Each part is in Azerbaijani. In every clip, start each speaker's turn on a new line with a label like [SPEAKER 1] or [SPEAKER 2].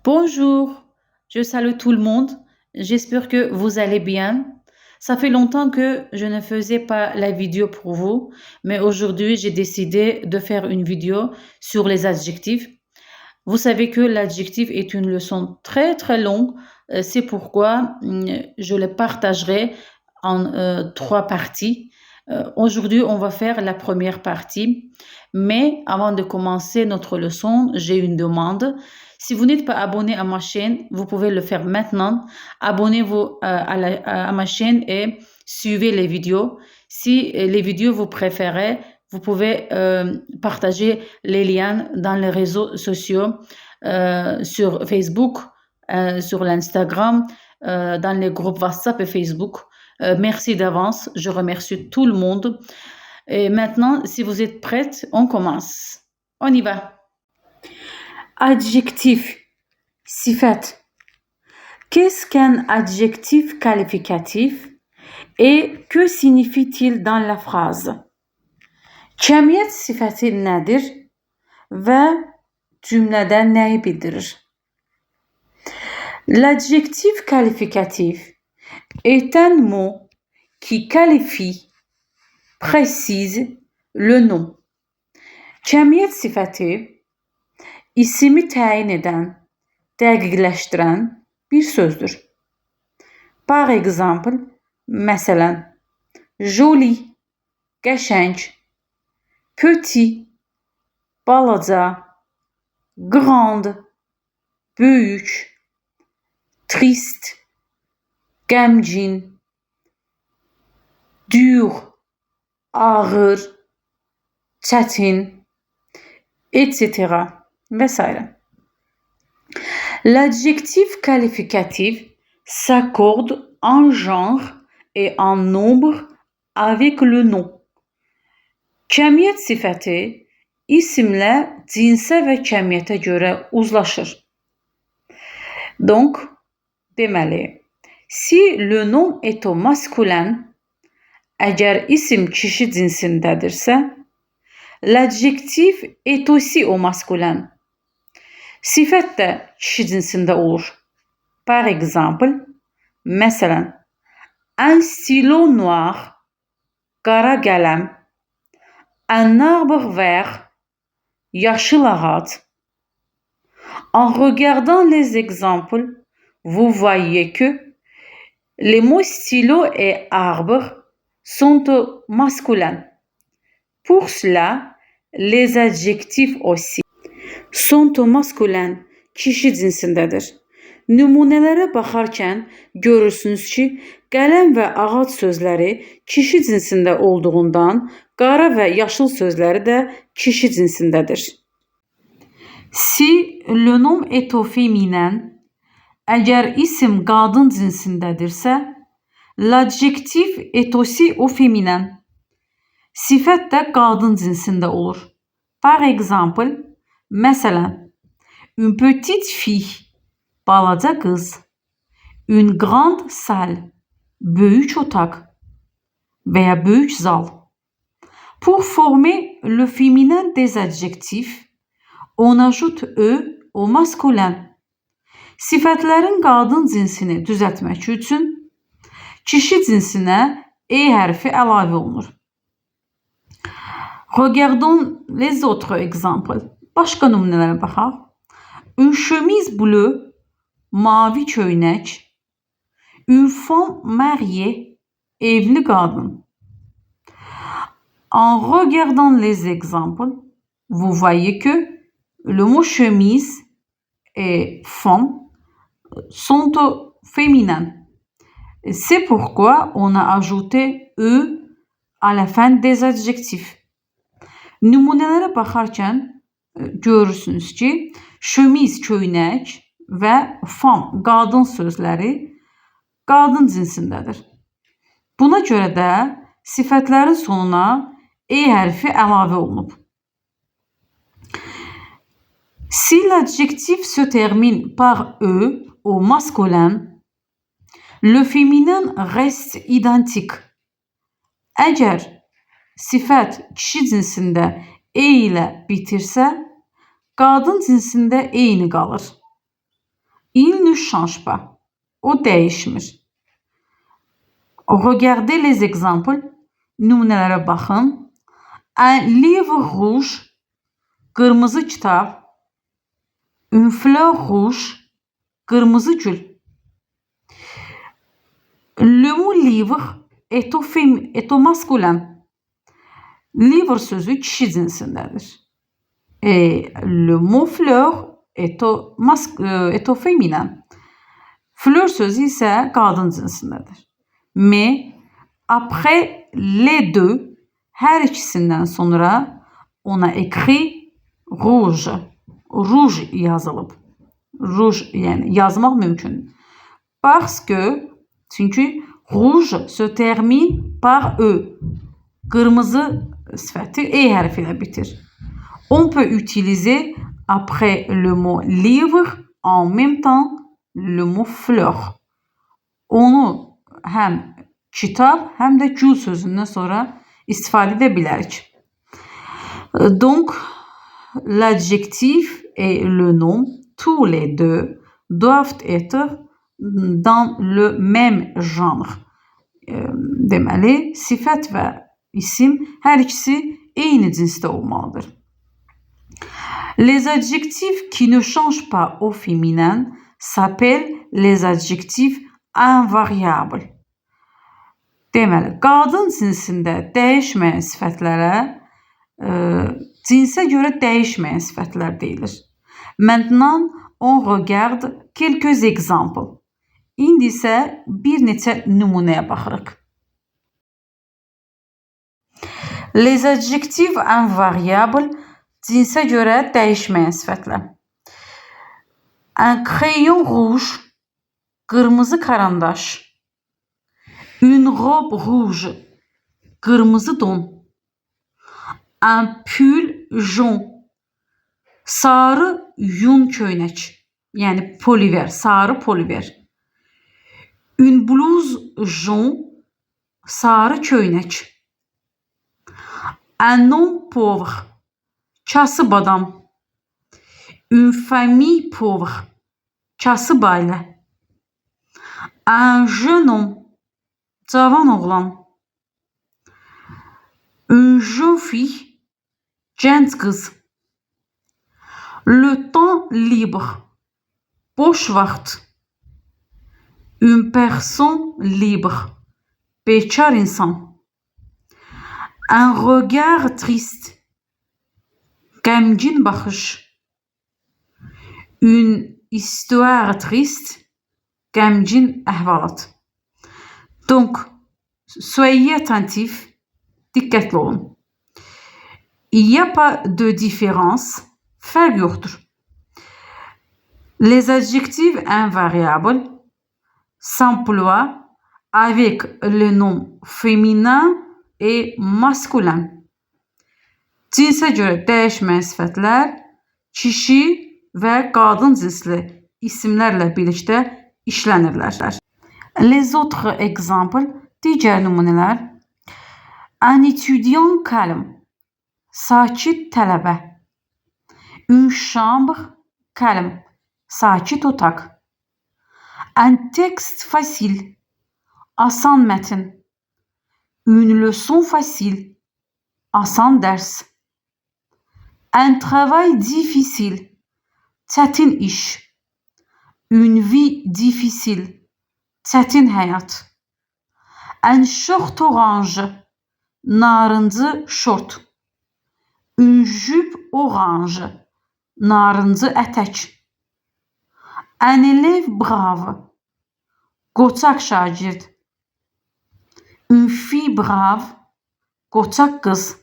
[SPEAKER 1] Bonjour, je salue tout le monde. J'espère que vous allez bien. Ça fait longtemps que je ne faisais pas la vidéo pour vous, mais aujourd'hui j'ai décidé de faire une vidéo sur les adjectifs. Vous savez que l'adjectif est une leçon très très longue. C'est pourquoi je le partagerai en trois parties. Aujourd'hui, on va faire la première partie. Mais avant de commencer notre leçon, j'ai une demande. Si vous n'êtes pas abonné à ma chaîne, vous pouvez le faire maintenant. Abonnez-vous à ma chaîne et suivez les vidéos. Si les vidéos vous préférez, vous pouvez partager les liens dans les réseaux sociaux, sur Facebook, sur l'Instagram, dans les groupes WhatsApp et Facebook. Merci d'avance. Je remercie tout le monde. Et maintenant, si vous êtes prête, on commence. On y va. Adjectif, sifat. Qu'est-ce qu'un adjectif qualificatif et que signifie-t-il dans la phrase? Cəmiyyət sifəti nədir və cümlədə nəyi bildirir? L'adjectif qualificatif est un mot qui qualifie, précise le nom. Cəmiyyət sifəti ismi təyin edən, dəqiqləşdirən bir sözdür. Par exemple, məsələn, joli, qəşəng, petit, balaca, grande, böyük, triste, qəmgin, dur, ağır, çətin, etc. vs. L'adjectif qualificatif s'accorde en genre et en nombre avec le nom. Cəmiyyət sifəti isimlə cinsə və cəmiyyətə görə uzlaşır. Donc, deməli, si le nom est au masculin, əgər isim kişi cinsindədirsə, l'adjectif est aussi au masculin. Sifət də kişi cinsində olur. Par exemple, məsələn, un stylo noir, qara qələm, un arbre vert, yaşıl ağac. En regardant les exemples, vous voyez que les mots stylo et arbre sont au masculin. Pour cela, les adjectifs aussi sont au masculin, kişi cinsindədir. Nümunələrə baxarkən görürsünüz ki, qələm və ağac sözləri kişi cinsində olduğundan, qara və yaşıl sözləri də kişi cinsindədir. Si le nom est au féminin, əgər isim qadın cinsindədirsə, l'adjectif est aussi au féminin. Sifət də qadın cinsində olur. Par exemple, məsələn, une petite fille, balaca qız, une grande salle, böyük otaq veya böyük zal. Pour former le féminin des adjectifs, on ajoute e au masculin. Sifətlərin qadın cinsini düzəltmək üçün kişi cinsinə e hərfi əlavə olunur. Regardons les autres exemples. Başqa nümunələrə baxaq. Une chemise bleue, mavi köynək, une femme mariée, evli qadın. En regardant les exemples, vous voyez que le mot chemise et femme sont au féminin. C'est pourquoi on a ajouté e à la fin des adjectifs. Nümunələrə baxarkən görürsünüz ki, chemise köynək və femme qadın sözləri qadın cinsindədir. Buna görə də sifətlərin sonuna e hərfi əlavə olunub. Si l'adjectif se termine par e au masculin, le féminin reste identique. Əgər sifət kişi cinsində e ilə bitirsə, qadın cinsində eyni qalır. Il ne change pas. O değişmir. Regardez les exemples. Nümunelere bakın. Un livre rouge. Kırmızı kitap. Une fleur rouge. Kırmızı gül. Le mot livre est au masculin. Livre sözü kişi cinsindedir. Et le mot fleur est au féminin. Fleur sözü ise kadın cinsindedir. Mais après les deux, her ikisinden sonra ona écrit rouge. Rouge yazılıb. Rouge yani yazmaq mümkün. Parce que çünkü rouge se termine par e. Kırmızı sifəti e hərfi ilə bitir. On peut utiliser après le mot livre en même temps le mot fleur. Onu həm kitap həm də gül sözündən sonra istifadə edə bilərik. Donc, l'adjectif et le nom, tous les deux, doivent être dans le même genre. Deməli, sifət və isim hər ikisi eyni cinsdə olmalıdır. Les adjectifs qui ne changent pas au féminin s'appellent les adjectifs invariables. Deməli, qadın cinsində dəyişməyən sifətlərə cinsə görə dəyişməyən sifətlər deyilir. Maintenant, on regarde quelques exemples. İndi isə bir neçə nümunəyə baxırıq. Les adjectifs invariables cinsə görə dəyişməyən sifətlər. Un crayon rouge, qırmızı karandaş. Une robe rouge, kırmızı don. Un pull jaune, sarı yun köynək. Yəni poliver, sarı poliver. Une blouse jaune, sarı köynək. Un homme pauvre, kasıb adam. Une famille pauvre, kasıb ailə. Un jeune homme, cavan oğlan. Une jeune fille, gənc qız. Le temps libre, boş vaxt. Une personne libre, bekar insan. Un regard triste, qəmgin baxış. Une histoire triste, qəmgin əhvalat. Donc, soyez attentifs, diqqətli olun. Il n'y a pas de différence, fərq yoxdur. Les adjectifs invariables s'emploient avec le nom féminin et masculin. Cinsə görə dəyişməyən sifətlər kişi və qadın cinsli isimlərlə birlikdə işlənirlər. Les autres exemples, digər nümunələr. Un étudiant calme, sakit tələbə. Une chambre calme, sakit otaq. Un texte facile, asan mətin. Une leçon facile, asan dərs. Un travail difficile, çətin iş. Une vie difficile, çətin həyat. Un short orange, narıncı şort. Une jupe orange, narıncı ətək. Un élève brave, qoçaq şagird. Une fille brave, qoçaq qız.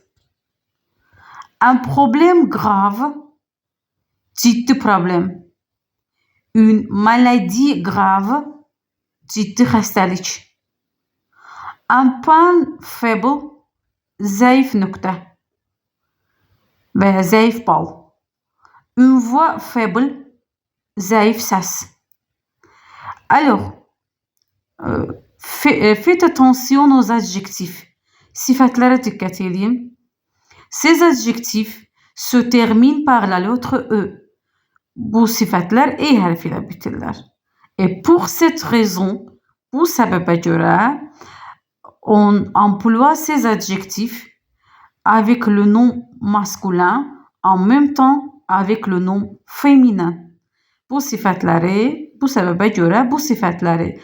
[SPEAKER 1] Un problème grave, ciddi problem. Une maladie grave, ciddi xəstəlik. Un point faible, zəif nöqtə və ya zəif bal. Une voix faible, zəif səs. Alors, faites attention aux adjectifs. Sifətlərə diqqət edin. Ces adjectifs se terminent par la lettre E. bu sifətlər E hərfi ilə bitirlər. Et pour cette raison, bu səbəbə görə, on emploie ces adjectifs avec le nom masculin en même temps avec le nom féminin. Bu sifətləri, bu səbəbə görə bu sifətləri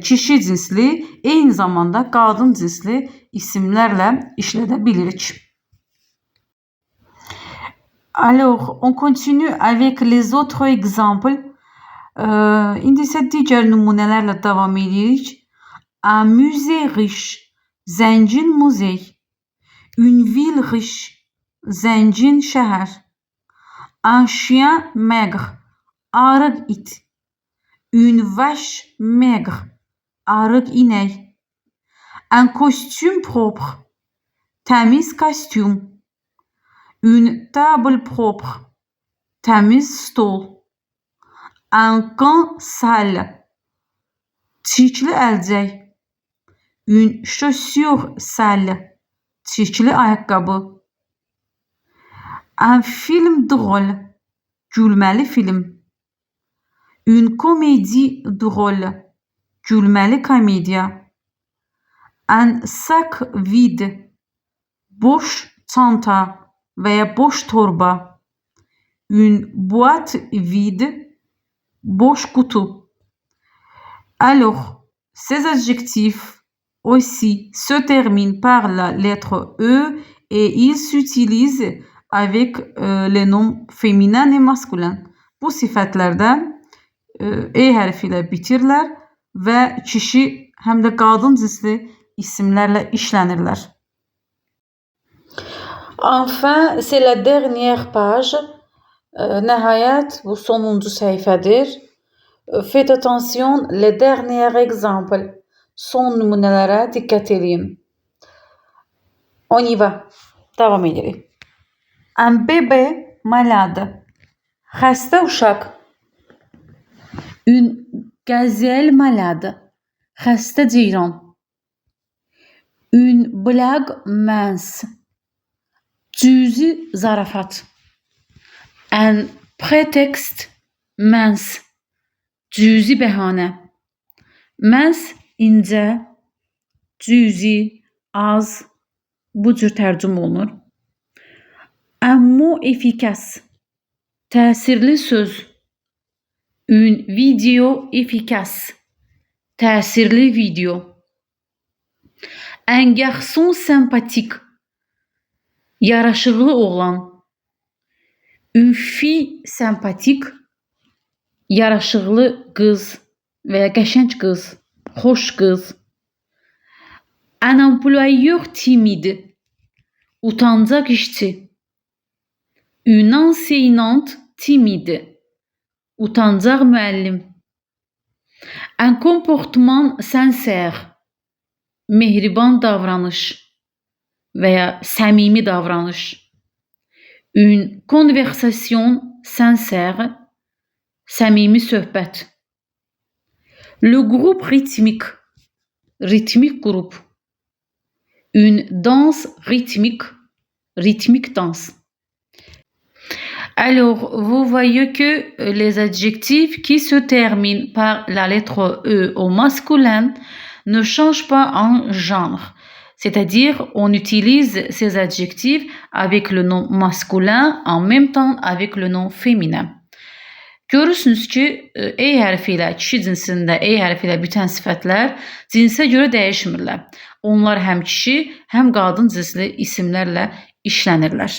[SPEAKER 1] kişi cinsli, eyni zamanda qadın cinsli isimlərlə işlədə bilirik. Alors, on continue avec les autres exemples. İndi isə digər nümunələrlə davam edirik. Un musée riche, zəngin muzey. Une ville riche, zəngin şəhər. Un chien maigre, arıq it. Une vache maigre, arıq inək. Un costume propre, təmiz kostyum. Une table propre, təmiz stol. Un gant sale, çirkli əlcək. Une chaussure sale, çirkli ayaqqabı. Un film drôle, gülməli film. Une comédie drôle, gülməli komediya. Un sac vide, boş çanta və ya boş torba. Une boîte vide, boş kutu. Alors, ces adjectifs aussi se terminent par la lettre E et ils s'utilisent avec les noms féminins et masculins. Bu sifətlərdən E hərfi ilə bitirlər və kişi həm də qadın cinsli isimlərlə işlənirlər. Enfin, c'est la dernière page. Nəhayət, bu sonuncu səhifədir. Faites attention, les derniers exemples. Son nümunələrə diqqət edin. On y va. Davam edirik. Un bébé malade. Xəstə uşaq. Une gazelle malade. Xəstə ceyran. Une blague mince. Cüzi zarafat. Un prétexte mince. Cüzi bəhanə. Mince incə, cüzi, az, bu cür tərcümə olunur. Un mot efficace. Təsirli söz. Une vidéo efficace. Təsirli video. Un garçon sympathique. Yaraşıqlı oğlan. Une fille sympathique. Yaraşıqlı qız və ya qəşəng qız, xoş qız. Un employeur timide. Utancaq işçi. Une enseignante timide. Utancaq müəllim. Un comportement sincère. Mehriban davranış və ya səmimi davranış. Une conversation sincère. Səmimi söhbət. Le groupe rythmique. Ritmik qrup. Une danse rythmique. Rythmique danse. Alors, vous voyez que les adjectifs qui se terminent par la lettre E au masculin ne changent pas en genre. C'est-à-dire, on utilise ces adjectifs avec le nom masculin en même temps avec le nom féminin. Görürsünüz ki, E hərfi ilə, kişi cinsində E hərfi ilə bitən sifətlər cinsə görə dəyişmirlər. Onlar həm kişi, həm qadın cinsli isimlərlə işlənirlər.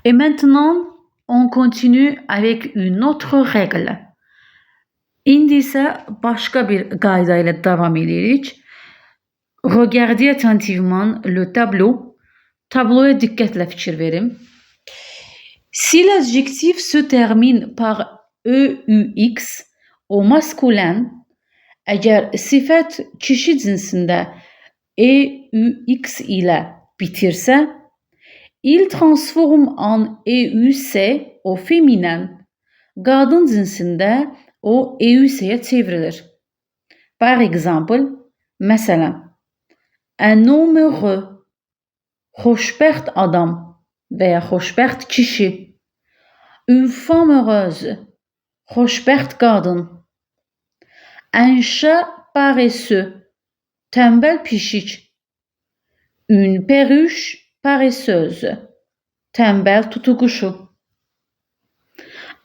[SPEAKER 1] Et maintenant, on continue avec une autre règle. İndi isə başqa bir qayda ilə davam edirik. Regardez attentivement le tableau. Tabloya diqqətlə fikir verin. Si l'adjectif se termine par EUX au masculin, əgər sifət kişi cinsində EUX ilə bitirsə, il transforme en EUC au féminin. Qadın cinsində o EUC-yə çevrilir. Par exemple, məsələn, un homme heureux, xoşbəxt adam və ya xoşbəxt kişi. Une femme heureuse. Xoşbəxt qadın. Un chat paresseux. Tembel pişik. Une perruche paresseuse. Tembel tutuquşu.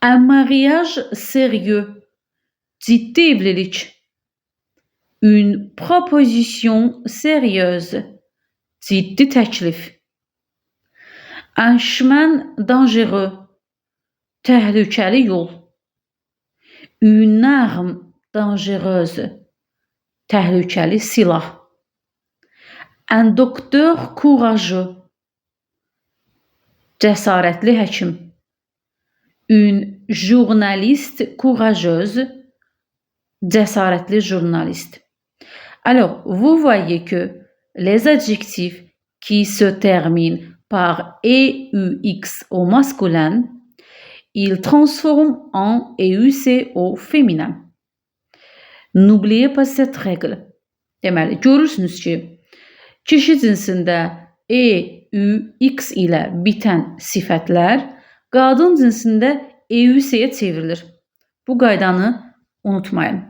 [SPEAKER 1] Un mariage sérieux. Ciddi evlilik. Une proposition sérieuse. Ciddi təklif. Un chemin dangereux. Təhlükəli yol. Une arme dangereuse. Təhlükəli silah. Un docteur courageux. Cəsarətli həkim. Une journaliste courageuse. Cəsarətli journaliste. Alors, vous voyez que les adjectifs qui se terminent par EUX au masculin, ils transforment en EUC au féminin. N'oubliez pas cette règle. Deməli, görürsünüz ki, kişi cinsində EUX ilə bitən sifətlər qadın cinsində EUC-yə çevrilir. Bu qaydanı unutmayın.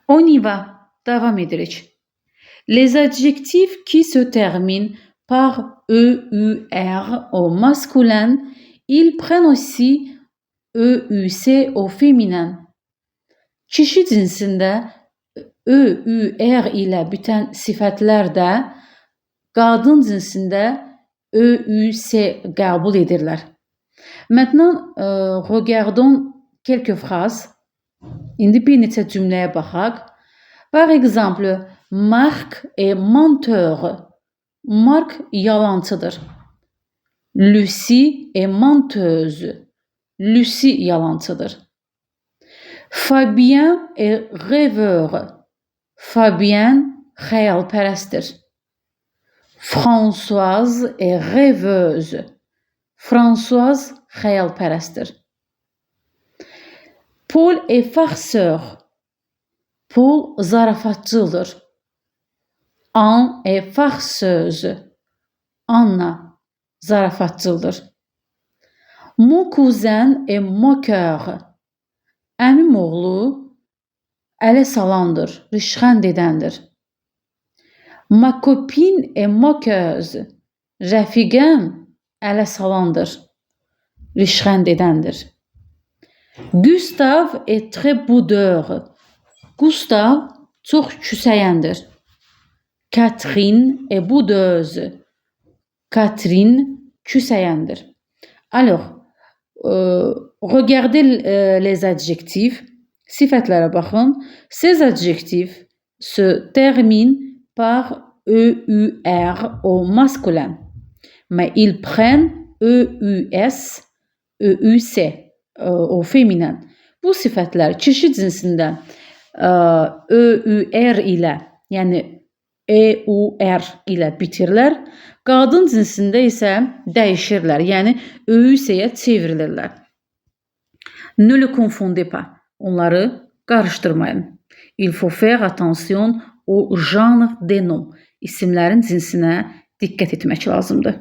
[SPEAKER 1] On y va. Davam edirik. Les adjectifs qui se terminent par EUR au masculin, ils prennent aussi EUC au féminin. Kişi cinsində EUR ilə bitən sifətlər də qadın cinsində EUC qəbul edirlər. Maintenant, regardons quelques phrases. İndi bir neçə cümləyə baxaq. Par exemple, Marc est menteur. Marc yalançıdır. Lucie est menteuse. Lucie yalançıdır. Fabien est rêveur. Fabien xəyalpərəstdir. Françoise est rêveuse. Françoise xəyalpərəstdir. Paul est farceur. Paul zarafatçıldır. Anne est farceuse. Anna zarafatçıldır. Mon cousin est moqueur. Əmim oğlu ələ salandır, rişxənd edəndir. Ma copine est moqueuse. Rəfiqəm ələ salandır, rişxənd edəndir. Gustave est très boudeur. Gustave çox küsəyəndir. Catherine est boudeuse. Catherine küsəyəndir. Alors, regardez les adjectifs. Sifətlərə baxın. Ces adjectifs se terminent par EUR au masculin. Mais ils prennent EUS, EUC au féminin. Bu sifətlər kişi cinsində EUR ilə, yəni EUR ilə bitirlər. Qadın cinsində isə dəyişirlər, yəni EUC-yə çevrilirlər. Ne le confondez pas. Onları qarışdırmayın. Il faut faire attention au genre des noms. İsimlərin cinsinə diqqət etmək lazımdır.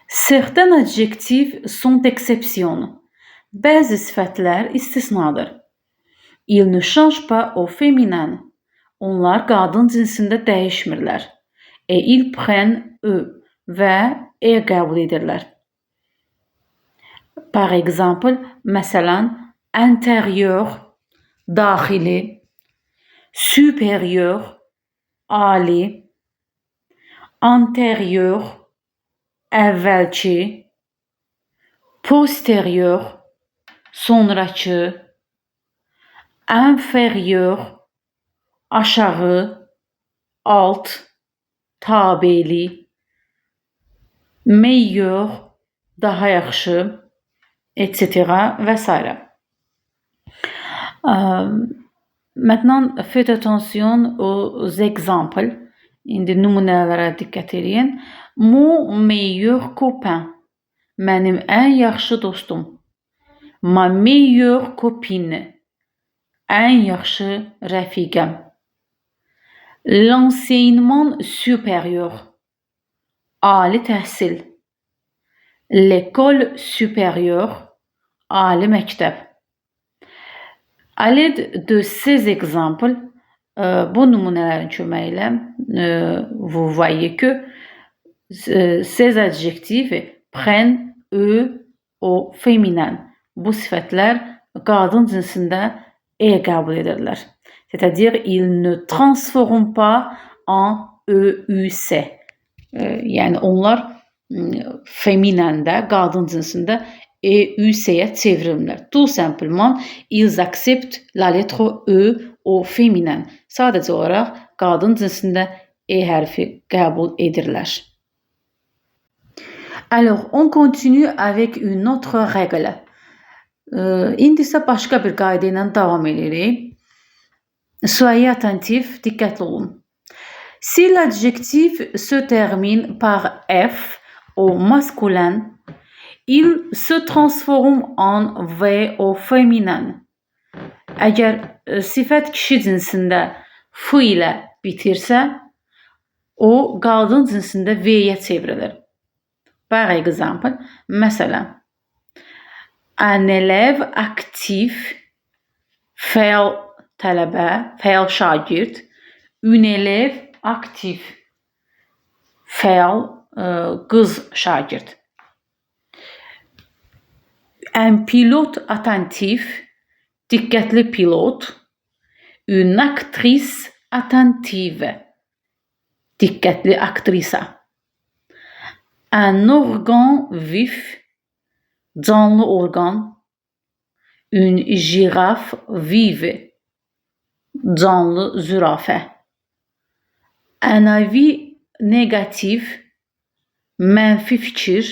[SPEAKER 1] Certains adjectifs sont exceptions. Bəzi sifətlər istisnadır. Ils ne changent pas au féminin. Onlar qadın cinsində dəyişmirlər. Et ils prennent eux və e qəbul edirlər. Par exemple, məsələn, intérieur, daxili, supérieur, ali, antérieur, əvvəlki, postérieur, sonrakı, inférieur, aşağı, alt, tabeli, meilleur, daha yaxşı, etc. və s. Maintenant, faites attention aux exemples. İndi nümunələrə diqqət edin. Mon meilleur copain. Mənim ən yaxşı dostum. Ma meilleure copine. Ən yaxşı rəfiqəm. L'enseignement supérieur. Ali təhsil. l'école supérieure, ali məktəb. À l'aide de ces exemples, bu nümunələrin köməyi ilə vous voyez que ces adjectifs prennent eux au féminin. Bu sifətlər qadın cinsində qəbul edirlər. C'est-à-dire, ils ne transforment pas en EÜC. Yəni onlar féminində, qadın cinsində EÜC-yə çevrilmirlər. Tout simplement, ils acceptent la lettre E au féminin. Sadəcə olaraq qadın cinsində hərfi qəbul edirlər. Alors, on continue avec une autre règle. İndi isə başqa bir qayda ilə davam edirik. Soyez attentifs, diqqətli olun. Si l'adjectif se termine par F au masculin, il se transforme en V au féminin. Əgər sifət kişi cinsində F ilə bitirsə, o qadın cinsində V-yə çevrilir. Par exemple, məsələn, un élève actif, fəal tələbə, fəal şagird, une élève aktif, fəal qız şagird. Un pilote attentif, diqqətli pilot, une actrice attentive, diqqətli aktrisa. Un organ vif, canlı organ, une girafe vive, canlı zürafə. Un avis négatif, mənfi fikir,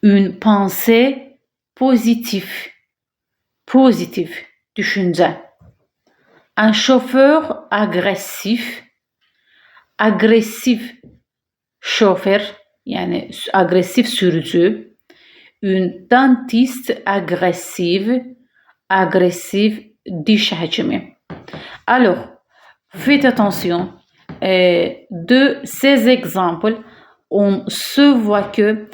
[SPEAKER 1] une pensée positive, pozitif düşüncə. Un chauffeur agressif, agressif şoför, yəni agressif sürücü. Une dentiste agressive, agressif diş həkimi. Alors, faites attention. De ces exemples, on se voit que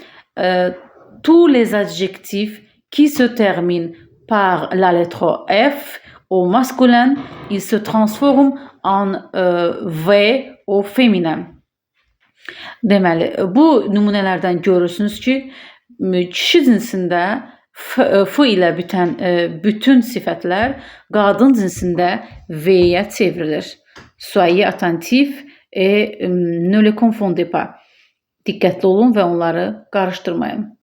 [SPEAKER 1] tous les adjectifs qui se terminent par la lettre F au masculin, ils se transforment en V au féminin. Deməli, bu nümunələrdən görürsünüz ki, kişi cinsində F ilə bitən bütün sifətlər qadın cinsində V-yə çevrilir. Soyez attentifs et ne les confondez pas. Diqqətli olun və onları qarışdırmayın.